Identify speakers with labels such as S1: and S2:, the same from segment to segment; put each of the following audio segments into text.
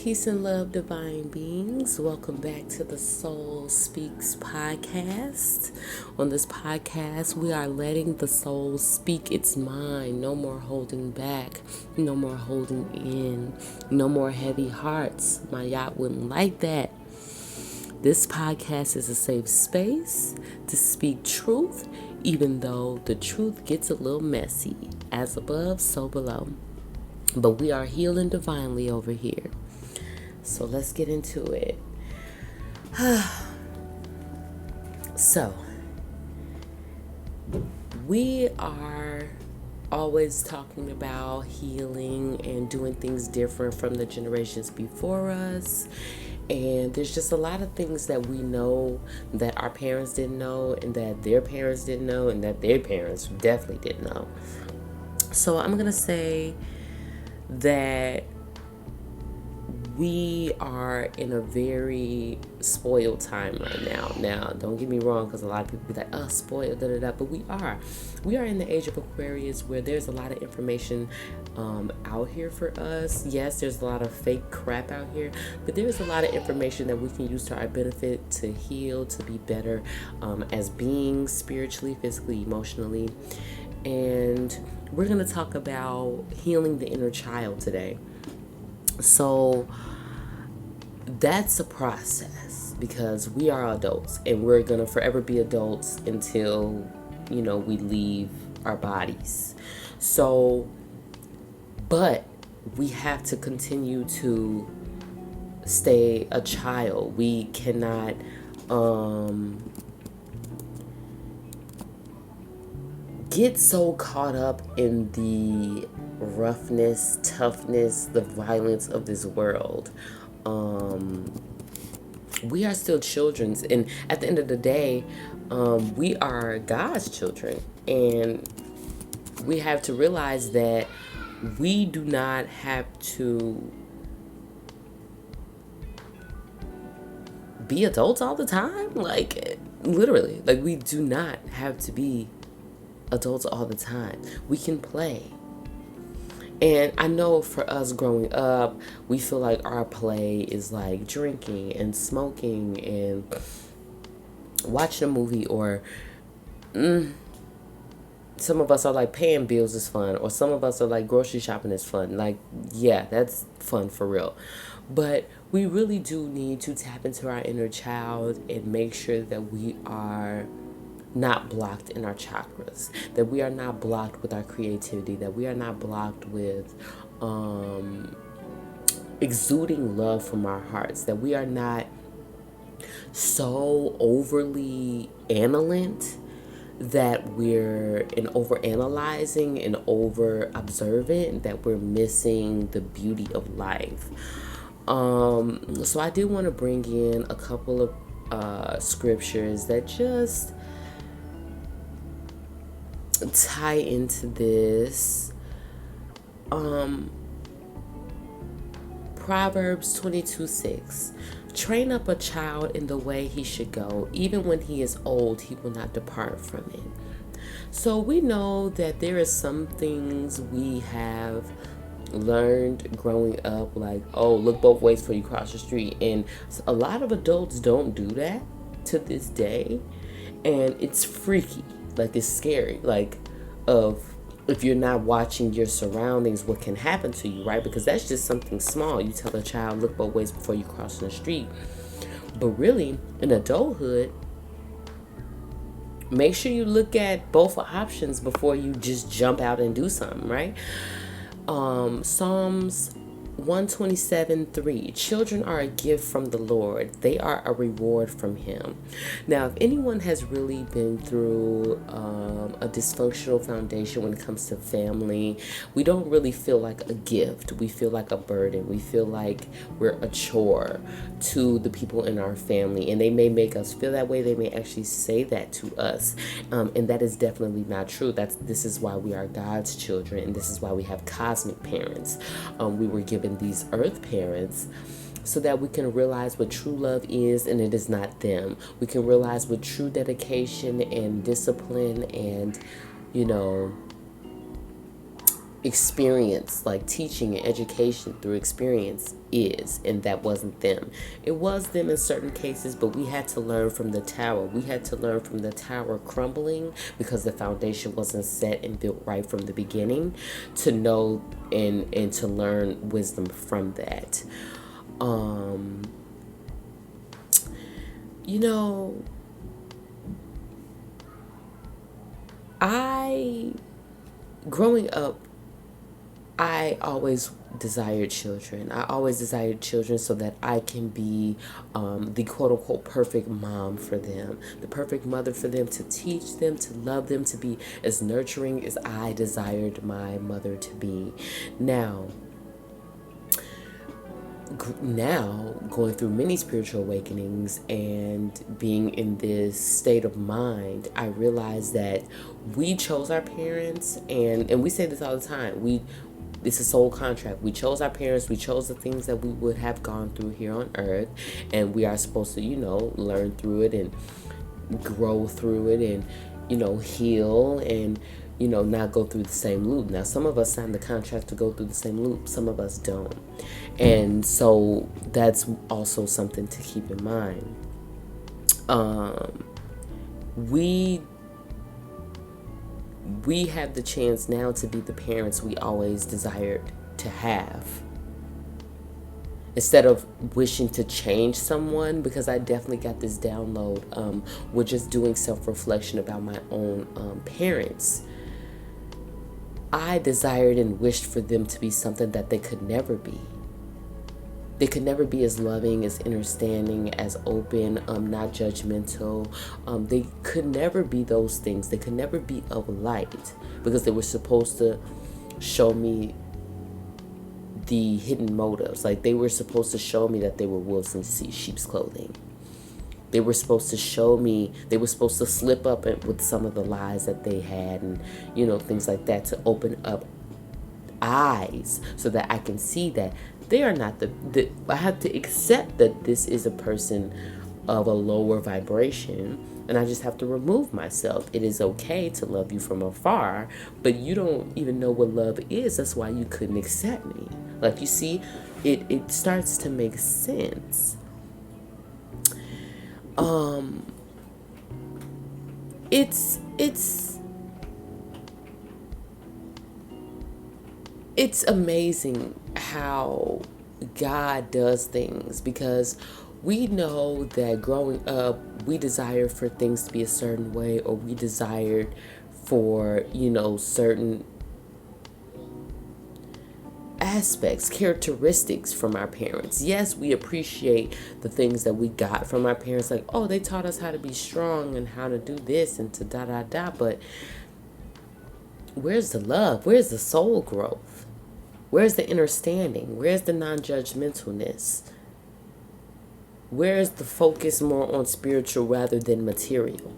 S1: Peace and love, divine beings. Welcome back to the SPEAKZ podcast. On this podcast, we are letting the soul speak its mind. No more holding back. No more holding in. No more heavy hearts. My yacht wouldn't like that. This podcast is a safe space to speak truth, even though the truth gets a little messy. As above, so below. But we are healing divinely over here. So let's get into it. So, we are always talking about healing and doing things different from the generations before us. And there's just a lot of things that we know that our parents didn't know, and that their parents didn't know, and that their parents definitely didn't know. So I'm going to say that we are in a very spoiled time right now. Now, don't get me wrong, because a lot of people be like, oh, spoiled, but we are. We are in the age of Aquarius, where there's a lot of information out here for us. Yes, there's a lot of fake crap out here, but there's a lot of information that we can use to our benefit to heal, to be better as beings, spiritually, physically, emotionally. And we're going to talk about healing the inner child today. So that's a process, because we are adults and we're going to forever be adults until, we leave our bodies. So, but we have to continue to stay a child. We cannot, get so caught up in the roughness, toughness, the violence of this world. We are still children, and at the end of the day, we are God's children, and we have to realize that we do not have to be adults all the time. Like, literally, like, we do not have to be adults all the time. We can play. And I know for us growing up, we feel like our play is like drinking and smoking and watching a movie, or some of us are like paying bills is fun, or some of us are like grocery shopping is fun. Like, yeah, that's fun for real. But we really do need to tap into our inner child and make sure that we are not blocked in our chakras, that we are not blocked with our creativity, that we are not blocked with exuding love from our hearts, that we are not so overly analytic that we're over analyzing and over observant that we're missing the beauty of life. So I did want to bring in a couple of scriptures that just tie into this. Proverbs 22:6. Train up a child in the way he should go. Even when he is old, he will not depart from it. So we know that there are some things we have learned growing up, like, oh, look both ways before you cross the street. And a lot of adults don't do that to this day. And it's freaky. Like, it's scary. Like, if you're not watching your surroundings, what can happen to you, right? Because that's just something small. You tell a child, look both ways before you cross the street. But really, in adulthood, make sure you look at both options before you just jump out and do something, right? Psalms 127:3. Children are a gift from the Lord. They are a reward from him. Now, if anyone has really been through a dysfunctional foundation when it comes to family, we don't really feel like a gift. We feel like a burden. We feel like we're a chore to the people in our family, and they may make us feel that way. They may actually say that to us, and that is definitely not true. This is why we are God's children, and this is why we have cosmic parents. We were given these earth parents so that we can realize what true love is, and it is not them. We can realize what true dedication and discipline and experience, like teaching and education through experience is, and that wasn't them. It was them in certain cases, but we had to learn from the tower. We had to learn from the tower crumbling because the foundation wasn't set and built right from the beginning, to know and to learn wisdom from that. You know, growing up, I always desired children. I always desired children so that I can be the quote unquote perfect mom for them, the perfect mother for them, to teach them, to love them, to be as nurturing as I desired my mother to be. Now, going through many spiritual awakenings and being in this state of mind, I realized that we chose our parents, and we say this all the time. It's a soul contract. We chose our parents. We chose the things that we would have gone through here on earth, and we are supposed to, learn through it and grow through it and, heal and, not go through the same loop. Now, some of us signed the contract to go through the same loop. Some of us don't. And so that's also something to keep in mind. We have the chance now to be the parents we always desired to have. Instead of wishing to change someone, because I definitely got this download with just doing self-reflection about my own parents. I desired and wished for them to be something that they could never be. They could never be as loving, as understanding, as open, not judgmental. They could never be those things. They could never be of light, because they were supposed to show me the hidden motives. Like, they were supposed to show me that they were wolves in sheep's clothing. They were supposed to show me, they were supposed to slip up with some of the lies that they had and, things like that, to open up eyes so that I can see that they are not I have to accept that this is a person of a lower vibration, and I just have to remove myself. It is okay to love you from afar, but you don't even know what love is. That's why you couldn't accept me. Like, you see, it starts to make sense. It's amazing how God does things, because we know that growing up, we desire for things to be a certain way, or we desired for, certain aspects, characteristics from our parents. Yes, we appreciate the things that we got from our parents, like, oh, they taught us how to be strong and how to do this and to da, but where's the love? Where's the soul growth? Where's the understanding? Where's the non-judgmentalness? Where's the focus more on spiritual rather than material?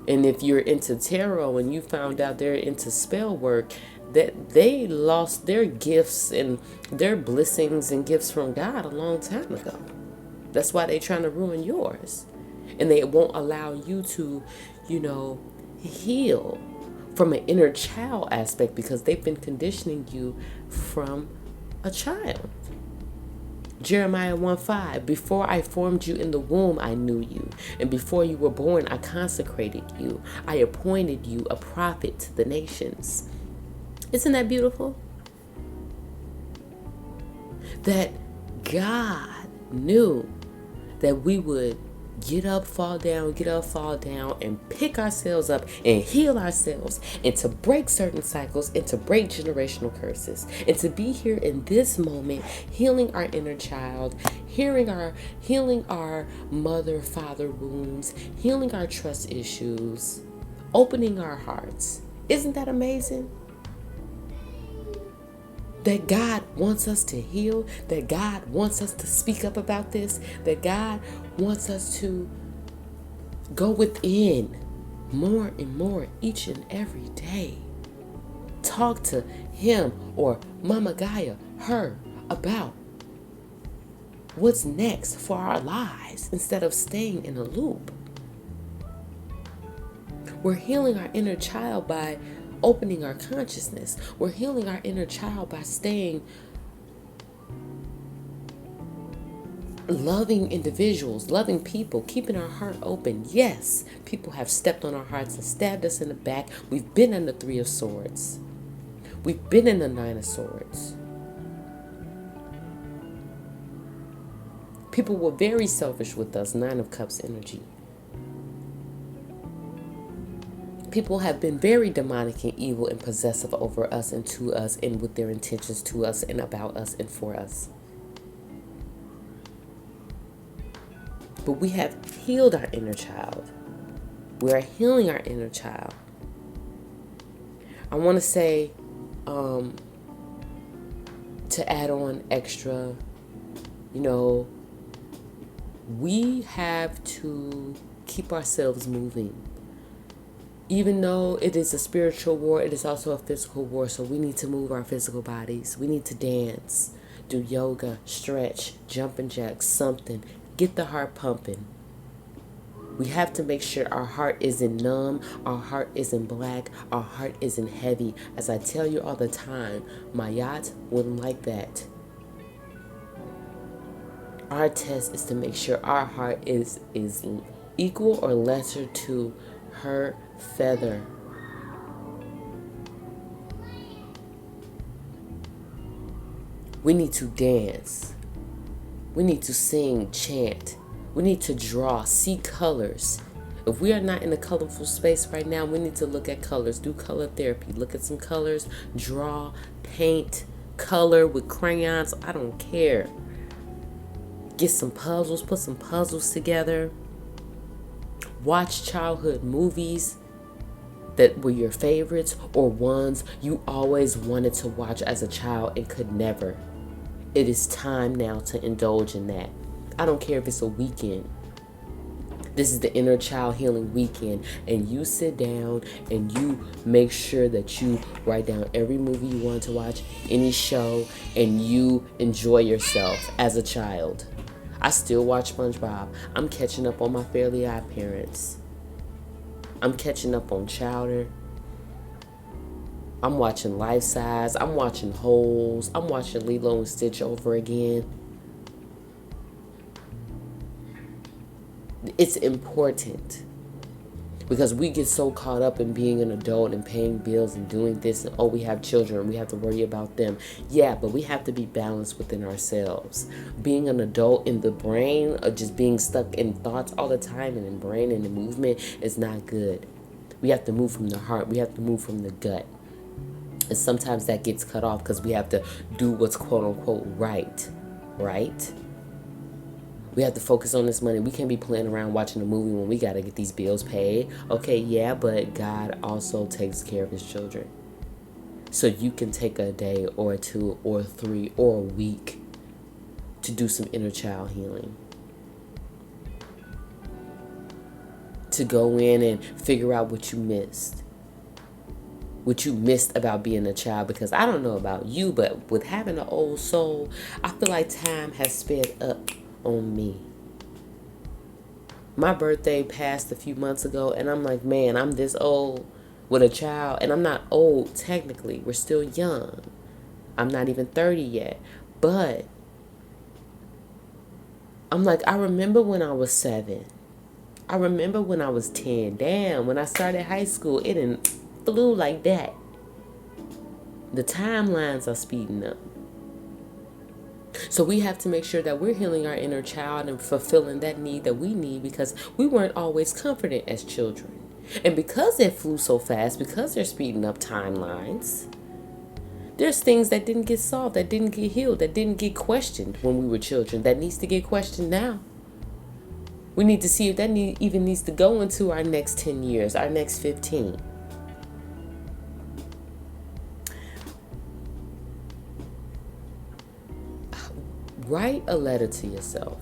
S1: And if you're into tarot and you found out they're into spell work, that they lost their gifts and their blessings and gifts from God a long time ago. That's why they're trying to ruin yours. And they won't allow you to, heal from an inner child aspect, because they've been conditioning you from a child. Jeremiah 1:5, before I formed you in the womb, I knew you. And before you were born, I consecrated you. I appointed you a prophet to the nations. Isn't that beautiful? That God knew that we would get up, fall down, and pick ourselves up and heal ourselves, and to break certain cycles, and to break generational curses, and to be here in this moment, healing our inner child, healing our mother, father wounds, healing our trust issues, opening our hearts. Isn't that amazing? That God wants us to heal, that God wants us to speak up about this, that God wants us to go within more and more each and every day. Talk to him or Mama Gaia, her, about what's next for our lives instead of staying in a loop. We're healing our inner child by opening our consciousness. We're healing our inner child by staying loving individuals, loving people, keeping our heart open. Yes, people have stepped on our hearts and stabbed us in the back. We've been in the Three of Swords. We've been in the Nine of Swords. People were very selfish with us, Nine of Cups energy. People have been very demonic and evil and possessive over us and to us and with their intentions to us and about us and for us. But we have healed our inner child. We are healing our inner child. I want to say, to add on extra, we have to keep ourselves moving. Even though it is a spiritual war, it is also a physical war. So we need to move our physical bodies. We need to dance, do yoga, stretch, jumping jacks, something. Get the heart pumping. We have to make sure our heart isn't numb, our heart isn't black, our heart isn't heavy. As I tell you all the time, my yacht wouldn't like that. Our test is to make sure our heart is equal or lesser to her feather. We need to dance. We need to sing, chant. We need to draw, see colors. If we are not in a colorful space right now, we need to look at colors, do color therapy, look at some colors, draw, paint, color with crayons. I don't care. Get some puzzles, put some puzzles together. Watch childhood movies that were your favorites or ones you always wanted to watch as a child and could never. It is time now to indulge in that. I don't care if it's a weekend. This is the inner child healing weekend, and you sit down and you make sure that you write down every movie you want to watch, any show, and you enjoy yourself as a child. I still watch SpongeBob. I'm catching up on my Fairly Odd Parents. I'm catching up on Chowder. I'm watching Life Size. I'm watching Holes. I'm watching Lilo and Stitch over again. It's important because we get so caught up in being an adult and paying bills and doing this and we have children and we have to worry about them. Yeah, but we have to be balanced within ourselves. Being an adult in the brain or just being stuck in thoughts all the time and in brain and the movement is not good. We have to move from the heart. We have to move from the gut. And sometimes that gets cut off because we have to do what's quote unquote right. We have to focus on this money. We can't be playing around watching a movie when we got to get these bills paid. Okay, yeah, but God also takes care of his children. So you can take a day or two or three or a week to do some inner child healing. To go in and figure out what you missed. What you missed about being a child. Because I don't know about you, but with having an old soul, I feel like time has sped up on me. My birthday passed a few months ago and I'm like, man, I'm this old with a child, and I'm not old technically. We're still young. I'm not even 30 yet. But I'm like, I remember when I was 7. I remember when I was 10. Damn, when I started high school, it didn't flew like that. The timelines are speeding up. So we have to make sure that we're healing our inner child and fulfilling that need that we need because we weren't always comforted as children. And because it flew so fast, because they're speeding up timelines, there's things that didn't get solved, that didn't get healed, that didn't get questioned when we were children, that needs to get questioned now. We need to see if that even needs to go into our next 10 years, our next 15. Write a letter to yourself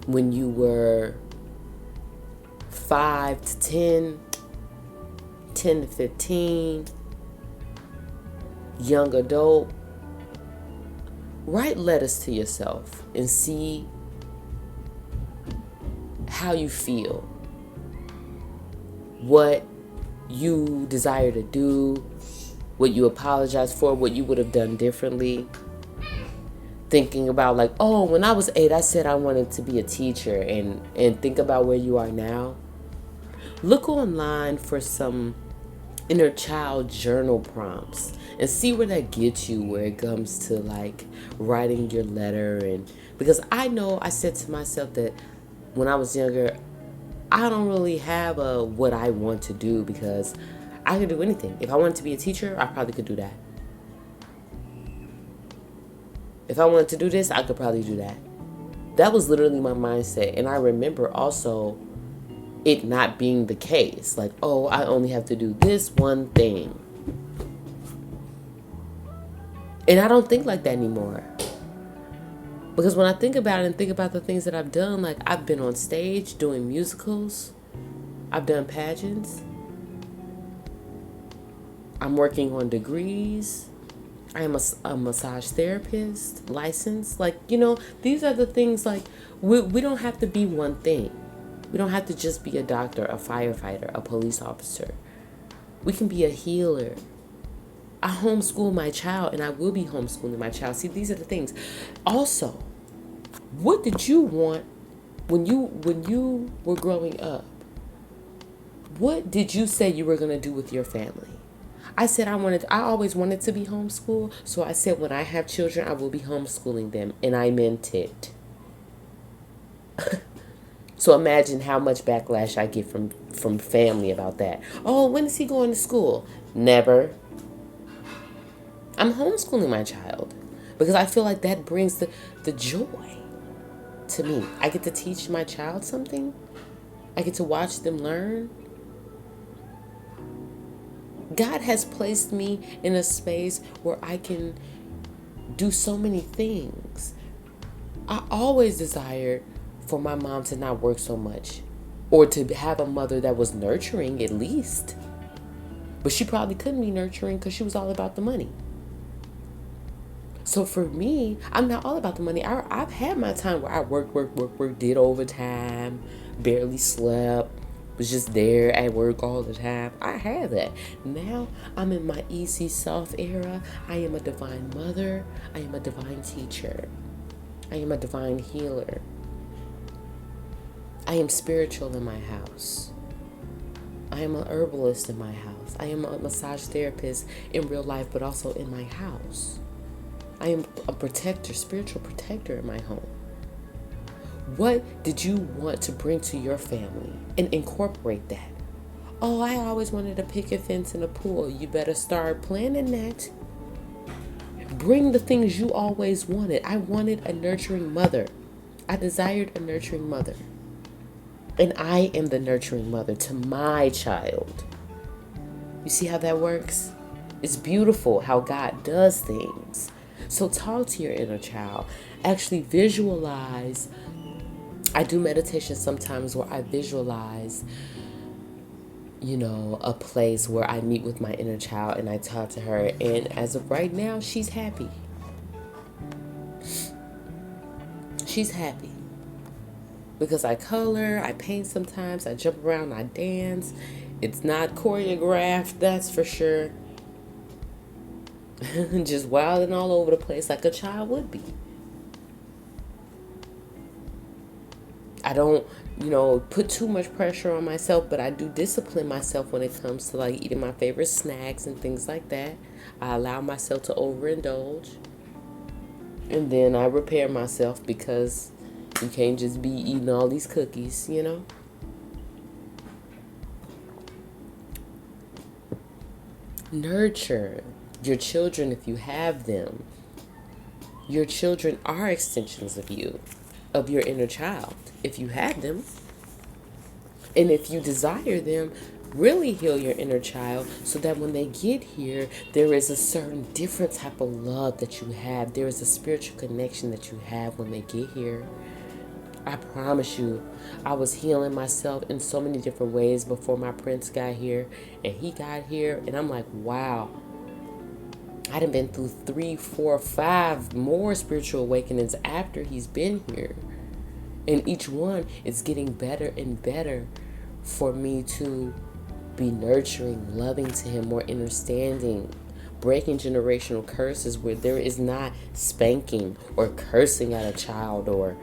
S1: when you were 5 to 10, 10 to 15, young adult. Write letters to yourself and see how you feel, what you desire to do, what you apologize for, what you would have done differently. Thinking about like, oh, when I was 8, I said I wanted to be a teacher, and think about where you are now. Look online for some inner child journal prompts and see where that gets you, where it comes to like writing your letter. And because I know I said to myself that when I was younger, I don't really have a what I want to do, because I could do anything. If I wanted to be a teacher, I probably could do that. If I wanted to do this, I could probably do that. That was literally my mindset. And I remember also it not being the case. Like, oh, I only have to do this one thing. And I don't think like that anymore. Because when I think about it and think about the things that I've done, like I've been on stage doing musicals. I've done pageants. I'm working on degrees. I am a massage therapist, licensed. Like, you know, these are the things, like, we don't have to be one thing. We don't have to just be a doctor, a firefighter, a police officer. We can be a healer. I homeschool my child, and I will be homeschooling my child. See, these are the things. Also, what did you want when you were growing up? What did you say you were going to do with your family? I said I always wanted to be homeschooled. So I said when I have children, I will be homeschooling them. And I meant it. So imagine how much backlash I get from family about that. Oh, when is he going to school? Never. I'm homeschooling my child because I feel like that brings the joy to me. I get to teach my child something. I get to watch them learn. God has placed me in a space where I can do so many things. I always desired for my mom to not work so much, or to have a mother that was nurturing at least. But she probably couldn't be nurturing because she was all about the money. So for me, I'm not all about the money. I've had my time where I worked, did overtime, barely slept, was just there at work all the time. I had that. Now I'm in my easy self era. I am a divine mother. I am a divine teacher. I am a divine healer. I am spiritual in my house. I am an herbalist in my house. I am a massage therapist in real life, but also in my house. I am a protector, spiritual protector in my home. What did you want to bring to your family and incorporate that? Oh, I always wanted a picket fence and a pool. You better start planning that. Bring the things you always wanted. I wanted a nurturing mother. I desired a nurturing mother. And I am the nurturing mother to my child. You see how that works? It's beautiful how God does things. So talk to your inner child. Actually visualize. I do meditation sometimes where I visualize, a place where I meet with my inner child and I talk to her. And as of right now, she's happy. She's happy. Because I color, I paint sometimes, I jump around, I dance. It's not choreographed, that's for sure. Just wilding all over the place like a child would be. I don't, put too much pressure on myself, but I do discipline myself when it comes to like eating my favorite snacks and things like that. I allow myself to overindulge. And then I repair myself because you can't just be eating all these cookies, Nurture your children if you have them. Your children are extensions of you, of your inner child, if you have them. And if you desire them, really heal your inner child so that when they get here, there is a certain different type of love that you have. There is a spiritual connection that you have when they get here. I promise you, I was healing myself in so many different ways before my prince got here. And he got here, and I'm like, wow. I done been through 3, 4, 5 more spiritual awakenings after he's been here. And each one is getting better and better for me to Be nurturing, loving to him, more understanding. Breaking generational curses where there is not spanking or cursing at a child or,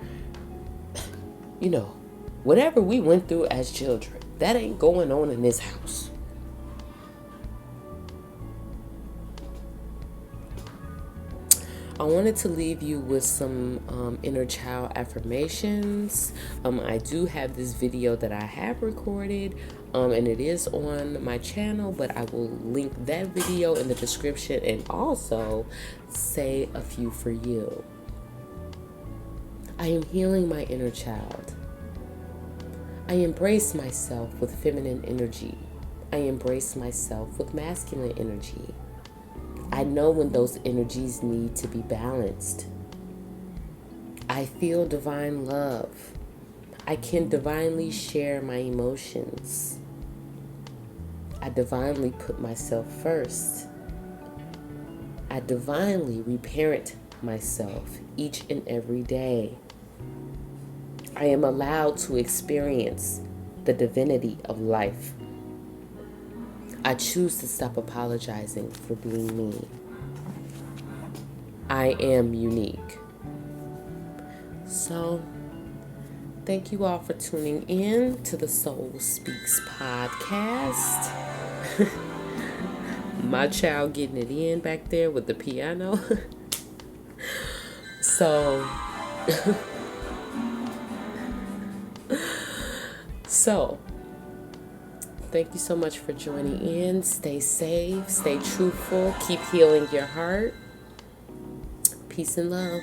S1: whatever we went through as children. That ain't going on in this house. I wanted to leave you with some inner child affirmations. I do have this video that I have recorded, and it is on my channel, but I will link that video in the description and also say a few for you. I am healing my inner child. I embrace myself with feminine energy. I embrace myself with masculine energy. I know when those energies need to be balanced. I feel divine love. I can divinely share my emotions. I divinely put myself first. I divinely reparent myself each and every day. I am allowed to experience the divinity of life. I choose to stop apologizing for being me. I am unique. So, thank you all for tuning in to the Soul Speaks podcast. My child getting it in back there with the piano. So, thank you so much for joining in. Stay safe, stay truthful, keep healing your heart. Peace and love.